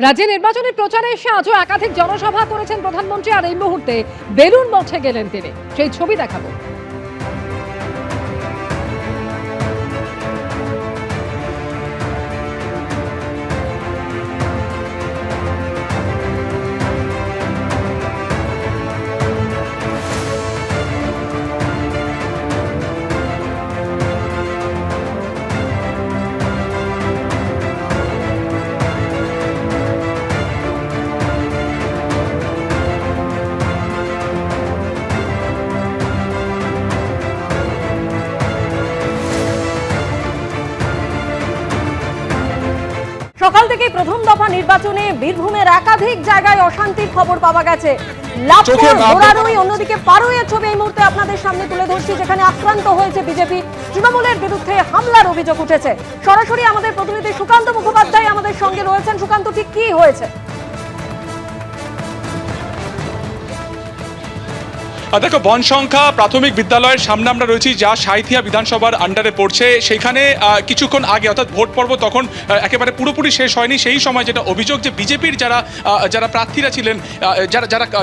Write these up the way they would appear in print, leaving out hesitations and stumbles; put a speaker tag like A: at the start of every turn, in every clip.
A: রাজ্যে নির্বাচনী প্রচারে এসে আজও একাধিক জনসভা করেছেন প্রধানমন্ত্রী, আর এই মুহূর্তে বেলুন মঠে গেলেন তিনি। সেই ছবি দেখাবো।
B: সকাল থেকে প্রথম দফা নির্বাচনে বীরভূমের একাধিক জায়গায় অশান্তির খবর পাওয়া গেছে। অন্যদিকে পারুইয়ের ছবি এই মুহূর্তে আপনাদের সামনে তুলে ধরছি, যেখানে আক্রান্ত হয়েছে বিজেপি। তৃণমূলের বিরুদ্ধে হামলার অভিযোগ উঠেছে। সরাসরি আমাদের প্রতিনিধি সুকান্ত মুখোপাধ্যায় আমাদের সঙ্গে রয়েছেন। সুকান্ত, ঠিক কি হয়েছে?
C: দেখো, বনসংখ্যা প্রাথমিক বিদ্যালয়ের সামনে আমরা রয়েছি, যা সাঁইথিয়া বিধানসভার আন্ডারে পড়ছে। সেখানে কিছুক্ষণ আগে, অর্থাৎ ভোট পর্ব তখন একেবারে পুরোপুরি শেষ হয়নি, সেই সময় যেটা অভিযোগ যে বিজেপির যারা প্রার্থীরা ছিলেন,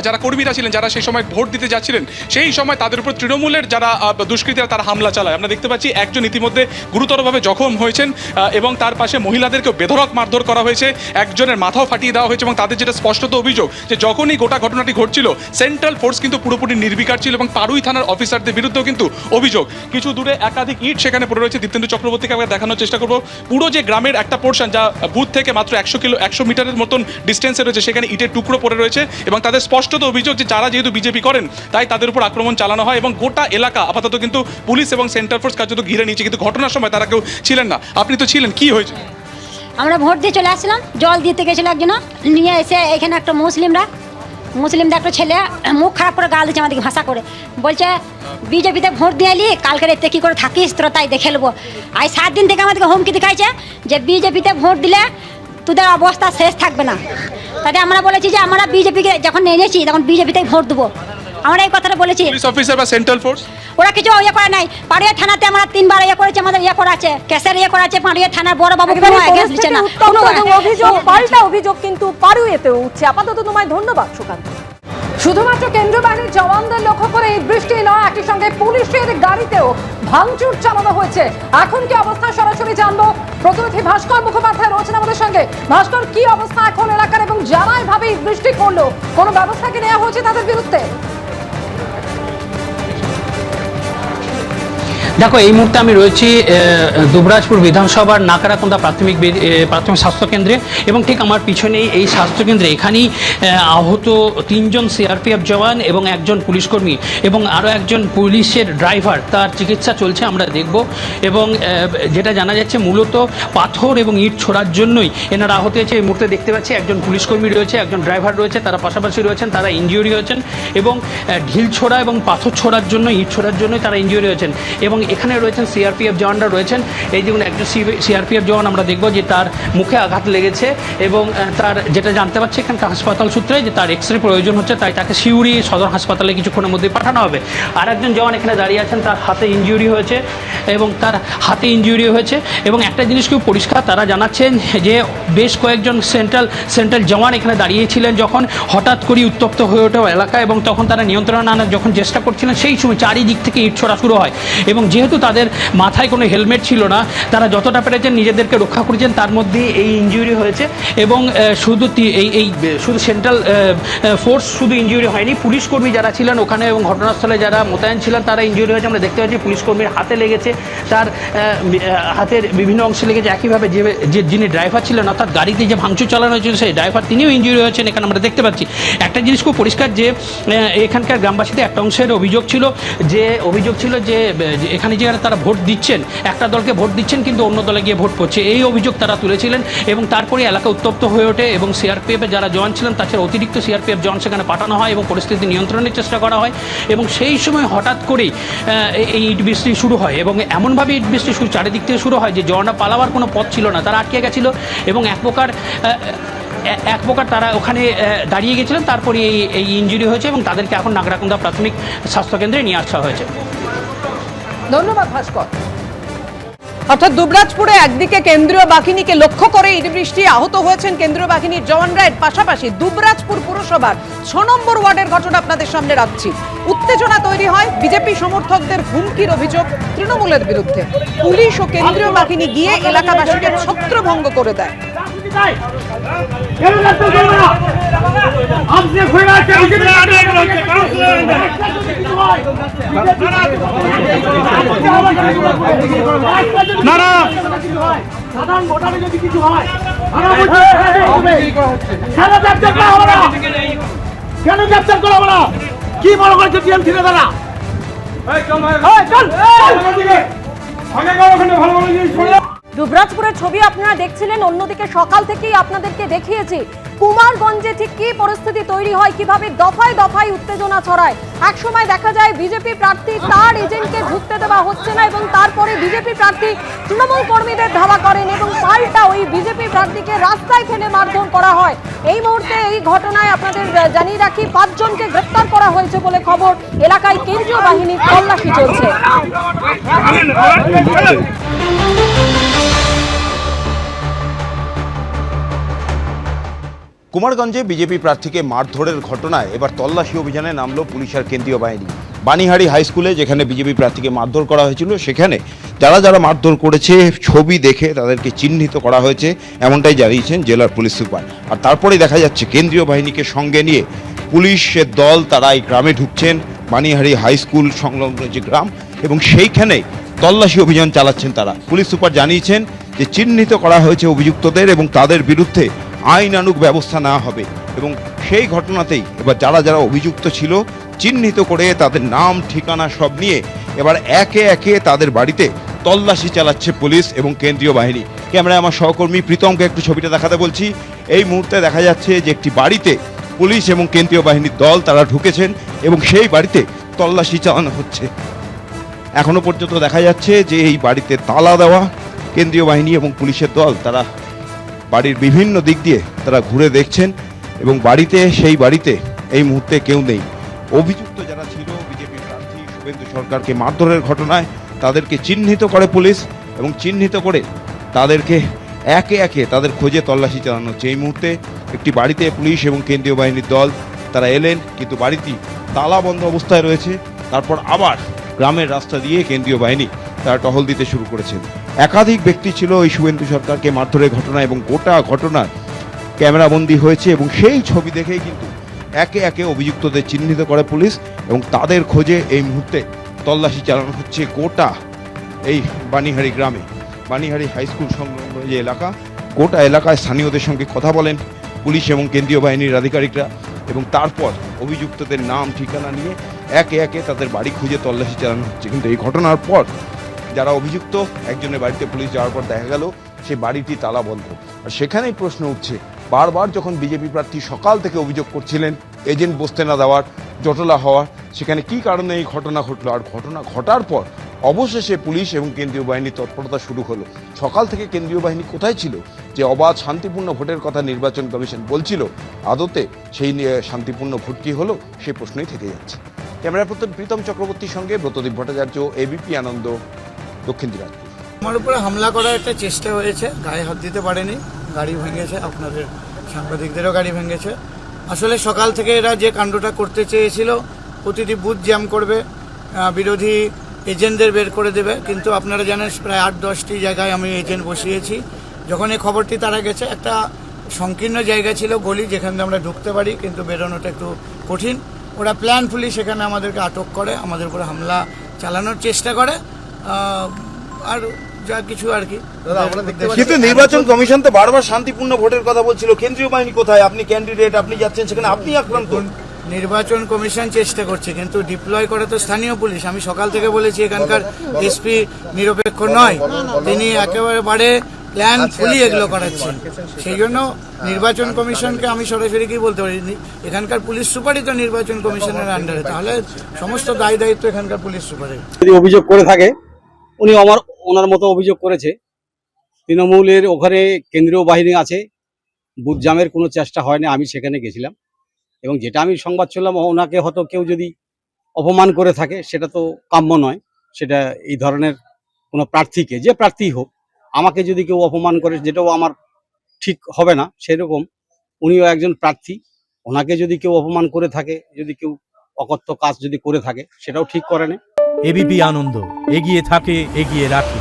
C: যারা কর্মীরা ছিলেন, যারা সেই সময় ভোট দিতে যাচ্ছিলেন, সেই সময় তাদের উপর তৃণমূলের যারা দুষ্কৃতীরা তারা হামলা চালায়। আমরা দেখতে পাচ্ছি একজন ইতিমধ্যে গুরুতরভাবে জখম হয়েছেন এবং তার পাশে মহিলাদেরকেও বেধড়ক মারধর করা হয়েছে, একজনের মাথাও ফাটিয়ে দেওয়া হয়েছে। এবং তাদের যেটা স্পষ্টত অভিযোগ যে যখনই গোটা ঘটনাটি ঘটছিল, সেন্ট্রাল ফোর্স কিন্তু পুরোপুরি নির্বিকার ছিল এবং পারুই থানার অফিসারদের বিরুদ্ধেও কিন্তু অভিযোগ। কিছু দূরে একাধিক ইট সেখানে পড়ে রয়েছে। দীপ্তেন্দু চক্রবর্তীকে আমরা দেখানোর চেষ্টা করবো পুরো যে গ্রামের একটা পোর্শন, যা বুথ থেকে মাত্র 100 মিটারের মতন ডিস্টেন্সে রয়েছে, সেখানে ইটের টুকরো পড়ে রয়েছে এবং তাদের স্পষ্টত অভিযোগ যে যারা যেহেতু বিজেপি করেন, তাই তাদের উপর আক্রমণ চালানো হয় এবং গোটা এলাকা আপাতত কিন্তু পুলিশ এবং সেন্ট্রাল ফোর্স কার্যত ঘিরে নিয়েছে, কিন্তু ঘটনার সময় তারা কেউ ছিলেন না। আপনি তো ছিলেন, কি হয়েছে?
D: আমরা ভোট দিয়ে চলে আসছিলাম, জল দিতে গেছিল একজন, নিয়ে এসে এখানে একটা মুসলিমদের একটা ছেলে মুখ খারাপ করে গাল দিচ্ছে আমাদেরকে ভাষা করে, বলছে বিজেপিতে ভোট দিয়ে এলি, কালকে রাতে কী করে থাকিস তোরা তাই দেখে নেবো। আর 7 দিন থেকে আমাদেরকে হুমকি দেখাইছে যে বিজেপিতে ভোট দিলে তোদের অবস্থা শেষ থাকবে না। তাতে আমরা বলেছি যে আমরা বিজেপিকে যখন এনেছি তখন বিজেপিতেই ভোট দেবো, আমরা এই কথাটা বলেছি।
C: পুলিশ অফিসার বা সেন্ট্রাল ফোর্স
D: ওরা কিছু ইয়ে করে নাই। পাড়িয়া থানাতে আমরা 3বার ইয়ে করেছি, আমাদের ইয়ে করা আছে, কেসের ইয়ে করা আছে। পাড়িয়া থানার বড় বাবু কোনো এগেন্স্ট দিচ্ছে না, কোনো
B: অভিযোগ পাল্টা অভিযোগ কিন্তু পারুইয়েতেও উঠছে। আপাতত তোমায় ধন্যবাদ সুকান্ত।
A: শুধুমাত্র কেন্দ্রীয় বাহিনীর জওয়ানদের লক্ষ্য করে এই বৃষ্টি নয়, একই সঙ্গে পুলিশের গাড়িতেও ভাঙচুর চালানো হয়েছে। এখন কি অবস্থা সরাসরি জানবো, প্রতিনিধি ভাস্কর মুখোপাধ্যায় রয়েছেন আমাদের সঙ্গে। ভাস্কর, কি অবস্থা এখন এলাকার, এবং যারা এভাবে বৃষ্টি করলো কোনো ব্যবস্থা কি নেওয়া হয়েছে তাদের বিরুদ্ধে?
E: দেখো, এই মুহূর্তে আমি রয়েছি দুবরাজপুর বিধানসভার নাকারাকুন্দা প্রাথমিক স্বাস্থ্যকেন্দ্রে এবং ঠিক আমার পিছনেই এই স্বাস্থ্যকেন্দ্রে এখানেই আহত 3 জন সিআরপিএফ জওয়ান এবং একজন পুলিশকর্মী এবং আরও একজন পুলিশের ড্রাইভার, তার চিকিৎসা চলছে, আমরা দেখব। এবং যেটা জানা যাচ্ছে মূলত পাথর এবং ইট ছোড়ার জন্যই এনারা আহত হয়েছে। এই মুহূর্তে দেখতে পাচ্ছি একজন পুলিশকর্মী রয়েছে, একজন ড্রাইভার রয়েছে, তারা পাশাপাশি রয়েছেন, তারা ইনজিউরি হয়েছেন এবং ঢিল ছোড়া এবং পাথর ছোড়ার জন্য, ইট ছোড়ার জন্যই তারা ইনজিউরি হয়েছেন। এবং এখানে রয়েছেন সিআরপিএফ জওয়ানরা রয়েছেন। এই দেখুন, একজন সিআরপিএফ জওয়ান আমরা দেখব যে তার মুখে আঘাত লেগেছে এবং তার যেটা জানতে পারছি এখানকার হাসপাতাল সূত্রে যে তার এক্সরে প্রয়োজন হচ্ছে, তাই তাকে সিউড়ি সদর হাসপাতালে কিছুক্ষণের মধ্যে পাঠানো হবে। আর একজন জওয়ান এখানে দাঁড়িয়ে আছেন, তার হাতে ইনজিউরি হয়েছে এবং একটা জিনিস খুব পরিষ্কার, তারা জানাচ্ছেন যে বেশ কয়েকজন সেন্ট্রাল জওয়ান এখানে দাঁড়িয়েছিলেন যখন হঠাৎ করে উত্তপ্ত হয়ে ওঠে এলাকা, এবং তখন তারা নিয়ন্ত্রণে আনার যখন চেষ্টা করছিলেন, সেই সময় চারিদিক থেকে ইট ছোড়া শুরু হয়। এবং যেহেতু তাদের মাথায় কোনো হেলমেট ছিল না, তারা যতটা পেরেছেন নিজেদেরকে রক্ষা করেছেন, তার মধ্যে এই ইনজিউরি হয়েছে। এবং শুধু সেন্ট্রাল ফোর্স শুধু ইনজিউরি হয়নি, পুলিশকর্মী যারা ছিলেন ওখানে এবং ঘটনাস্থলে যারা মোতায়েন ছিলেন তারা ইনজিউরি হয়েছে। আমরা দেখতে পাচ্ছি পুলিশকর্মীর হাতে লেগেছে, তার হাতের বিভিন্ন অংশে লেগেছে। একইভাবে যিনি ড্রাইভার ছিলেন, অর্থাৎ গাড়িতে যে ভাঙচুর চালানো হয়েছিল সেই ড্রাইভার, তিনিও ইনজিউরি হয়েছেন এখানে আমরা দেখতে পাচ্ছি। একটা জিনিস খুব পরিষ্কার যে এখানকার গ্রামবাসীদের একটা অংশের অভিযোগ ছিল যে এখানে যে তারা ভোট দিচ্ছেন, একটা দলকে ভোট দিচ্ছেন কিন্তু অন্য দলে গিয়ে ভোট পড়ছে, এই অভিযোগ তারা তুলেছিলেন। এবং তারপরে এলাকা উত্তপ্ত হয়ে ওঠে এবং সিআরপিএফের যারা জওয়ান ছিলেন তাছাড়া অতিরিক্ত সিআরপিএফ জওয়ান সেখানে পাঠানো হয় এবং পরিস্থিতি নিয়ন্ত্রণের চেষ্টা করা হয়। এবং সেই সময় হঠাৎ করেই এই ইট বৃষ্টি শুরু হয় এবং এমনভাবে ইট বৃষ্টি চারিদিক থেকে শুরু হয় যে জওয়ানরা পালাবার কোনো পথ ছিল না, তারা আটকে গেছিল এবং এক প্রকার তারা ওখানে দাঁড়িয়ে গেছিলেন। তারপরে এই ইনজুরি হয়েছে এবং তাদেরকে এখন নাগরাকুন্দা প্রাথমিক স্বাস্থ্যকেন্দ্রে নিয়ে আসা হয়েছে।
A: ধন্যবাদ ভাস্কর।
B: অর্থাৎ দুবরাজপুরে একদিকে কেন্দ্রীয় বাহিনীকে লক্ষ্য করে ইট বৃষ্টি আহত হয়েছেন কেন্দ্রীয় বাহিনীর জওয়ানরা, এর পাশাপাশি দুবরাজপুর পুরসভার 6 নম্বর ওয়ার্ডের ঘটনা আপনাদের সামনে রাখছি। উত্তেজনা তৈরি হয়, বিজেপি সমর্থকদের হুমকির অভিযোগ তৃণমূলের বিরুদ্ধে। পুলিশ ও কেন্দ্রীয় বাহিনী গিয়ে এলাকাবাসীকে ছত্রভঙ্গ করে দেয়।
F: সাধারণ ভোটারে যদি কিছু হয় কেন গ্রেপ্তার করা হবে না? কি মনে করছে টিএমসি নেতারা?
B: দুবরাজপুরের ছবি আপনারা দেখছিলেন, অন্যদিকে সকাল থেকেই আপনাদেরকে দেখিয়েছি কুমারগঞ্জে ঠিক কি পরিস্থিতি তৈরি হয়, কিভাবে দফায় দফায় উত্তেজনা ছড়ায়। একসময় দেখা যায় বিজেপি প্রার্থী তার এজেন্টকে ঢুকতে দেওয়া হচ্ছে না এবং তারপরে বিজেপি প্রার্থী তৃণমূল কর্মীদের ধাওয়া করেন এবং পাল্টা ওই বিজেপি প্রার্থীকে রাস্তায় ফেলে মারধর করা হয়। এই মুহূর্তে এই ঘটনায় আপনাদের জানিয়ে রাখি 5 জনকে গ্রেপ্তার করা হয়েছে বলে খবর। এলাকায় কেন্দ্রীয় বাহিনীর তল্লাশি চলছে।
G: কুমারগঞ্জে বিজেপি প্রার্থীকে মারধরের ঘটনায় এবার তল্লাশি অভিযানে নামলো পুলিশ আর কেন্দ্রীয় বাহিনী। বানিহারি হাই স্কুলে যেখানে বিজেপি প্রার্থীকে মারধর করা হয়েছিল, সেখানে যারা যারা মারধর করেছে ছবি দেখে তাদেরকে চিহ্নিত করা হয়েছে, এমনটাই জানিয়েছেন জেলার পুলিশ সুপার। আর তারপরেই দেখা যাচ্ছে কেন্দ্রীয় বাহিনীকে সঙ্গে নিয়ে পুলিশের দল তারা এই গ্রামে ঢুকছেন, বানিহারি হাই স্কুল সংলগ্ন যে গ্রাম, এবং সেইখানে তল্লাশি অভিযান চালাচ্ছেন তারা। পুলিশ সুপার জানিয়েছেন যে চিহ্নিত করা হয়েছে অভিযুক্তদের এবং তাদের বিরুদ্ধে আইনানুগ ব্যবস্থা নেওয়া হবে। এবং সেই ঘটনাতেই এবার যারা যারা অভিযুক্ত ছিল চিহ্নিত করে তাদের নাম ঠিকানা সব নিয়ে এবার একে একে তাদের বাড়িতে তল্লাশি চালাচ্ছে পুলিশ এবং কেন্দ্রীয় বাহিনী। ক্যামেরায় আমার সহকর্মী প্রীতমকে একটু ছবিটা দেখাতে বলছি। এই মুহূর্তে দেখা যাচ্ছে যে একটি বাড়িতে পুলিশ এবং কেন্দ্রীয় বাহিনীর দল তারা ঢুকেছেন এবং সেই বাড়িতে তল্লাশি চালানো হচ্ছে। এখনো পর্যন্ত দেখা যাচ্ছে যে এই বাড়িতে তালা দেওয়া, কেন্দ্রীয় বাহিনী এবং পুলিশের দল তারা বাড়ির বিভিন্ন দিক দিয়ে তারা ঘুরে দেখছেন এবং সেই বাড়িতে এই মুহূর্তে কেউ নেই। অভিযুক্ত যারা ছিল বিজেপি প্রার্থী শুভেন্দু সরকারকে মারধরের ঘটনায় তাদেরকে চিহ্নিত করে পুলিশ এবং চিহ্নিত করে তাদেরকে একে একে তাদের খোঁজে তল্লাশি চালানো হচ্ছে। এই মুহূর্তে একটি বাড়িতে পুলিশ এবং কেন্দ্রীয় বাহিনীর দল তারা এলেন, কিন্তু বাড়িটি তালা বন্ধ অবস্থায় রয়েছে। তারপর আবার গ্রামের রাস্তা দিয়ে কেন্দ্রীয় বাহিনী তারা টহল দিতে শুরু করেছেন। একাধিক ব্যক্তি ছিল এই শুভেন্দু সরকারকে মারধরের ঘটনা এবং গোটা ঘটনার ক্যামেরাবন্দি হয়েছে এবং সেই ছবি দেখেই কিন্তু একে একে অভিযুক্তদের চিহ্নিত করে পুলিশ এবং তাদের খোঁজে এই মুহূর্তে তল্লাশি চালানো হচ্ছে গোটা এই বানিহারি গ্রামে। বানিহারি হাই স্কুল সংলগ্ন যে এলাকা, গোটা এলাকায় স্থানীয়দের সঙ্গে কথা বলেন পুলিশ এবং কেন্দ্রীয় বাহিনীর আধিকারিকরা এবং তারপর অভিযুক্তদের নাম ঠিকানা নিয়ে একে একে তাদের বাড়ি খুঁজে তল্লাশি চালানো হচ্ছে। কিন্তু এই ঘটনার পর যারা অভিযুক্ত, একজনের বাড়িতে পুলিশ যাওয়ার পর দেখা গেল সেই বাড়িটি তালা বন্ধ। আর সেখানেই প্রশ্ন উঠছে, বারবার যখন বিজেপি প্রার্থী সকাল থেকে অভিযোগ করছিলেন এজেন্ট বসতে না দেওয়ার, জটলা হওয়ার, সেখানে কি কারণে এই ঘটনা ঘটলো? আর ঘটনা ঘটার পর অবশেষে পুলিশ এবং কেন্দ্রীয় বাহিনীর তৎপরতা শুরু হলো। সকাল থেকে কেন্দ্রীয় বাহিনী কোথায় ছিল? যে অবাধ শান্তিপূর্ণ ভোটের কথা নির্বাচন কমিশন বলছিল, আদতে সেই শান্তিপূর্ণ ভোট কি হলো সেই প্রশ্নই থেকে যাচ্ছে। ক্যামেরা পার্সন প্রীতম চক্রবর্তীর সঙ্গে ব্রতদীপ ভট্টাচার্য, এবিপি আনন্দ, দক্ষিণ দিনাজপুর।
H: আমার উপরে হামলা করার একটা চেষ্টা হয়েছে, গায়ে হাত দিতে পারেনি, গাড়ি ভেঙেছে, আপনাদের সাংবাদিকদেরও গাড়ি ভেঙেছে। আসলে সকাল থেকে এরা যে কাণ্ডটা করতে চেয়েছিল, প্রতিটি বুথ জ্যাম করবে, বিরোধী এজেন্টদের বের করে দেবে, কিন্তু আপনারা জানেন প্রায় 8-10টি জায়গায় আমি এজেন্ট বসিয়েছি। যখন এই খবরটি তারা গেছে, একটা সংকীর্ণ জায়গা ছিল, গলি, যেখান দিয়ে আমরা ঢুকতে পারি কিন্তু বেরোনোটা একটু কঠিন। ওরা প্ল্যানফুলি সেখানে আমাদেরকে আটক করে, আমাদের উপরে হামলা চালানোর চেষ্টা করে, আর যা কিছু আর কি।
G: কিন্তু নির্বাচন কমিশন তো বারবার শান্তিপূর্ণ ভোটের কথা বলছিল, কেন্দ্রীয় বাহিনী কোথায়? আপনি ক্যান্ডিডেট, আপনি যাচ্ছেন সেখানে, আপনি আক্রান্ত।
H: নির্বাচন কমিশন চেষ্টা করছে কিন্তু ডিপ্লয় করে তো স্থানীয় পুলিশ। আমি সকাল থেকে বলেছি এখানকার এসপি নিরপেক্ষ নয়, তিনি একেবারে প্ল্যান ফুলি এগুলো করাচ্ছেন। সেই জন্য নির্বাচন কমিশনকে আমি সরাসরি কি বলতে পারি, এখানকার পুলিশ সুপারই তো নির্বাচন কমিশনের আন্ডারে, তাহলে সমস্ত দায় দায়িত্ব এখানকার পুলিশ সুপারের।
I: যদি অভিযোগ করে থাকে, উনি ওনার মতো অভিযোগ করেছে। তৃণমূলের ওখানে কেন্দ্রীয় বাহিনী আছে, বুথ জামের কোনো চেষ্টা হয়নি, আমি সেখানে গেছিলাম এবং যেটা আমি সংবাদ শুনলাম, ওনাকে হয়তো কেউ যদি অপমান করে থাকে সেটা তো কাম্য নয়, সেটা এই ধরনের কোনো প্রার্থীকে, যে প্রার্থী হোক, আমাকে যদি কেউ অপমান করে, যেটাও আমার ঠিক হবে না, সেরকম উনিও একজন প্রার্থী, ওনাকে যদি কেউ অপমান করে থাকে, যদি কেউ অকথ্য কাজ যদি করে থাকে, সেটাও ঠিক করে না।
J: এবিপি আনন্দ, এগিয়ে থাকে, এগিয়ে রাখে।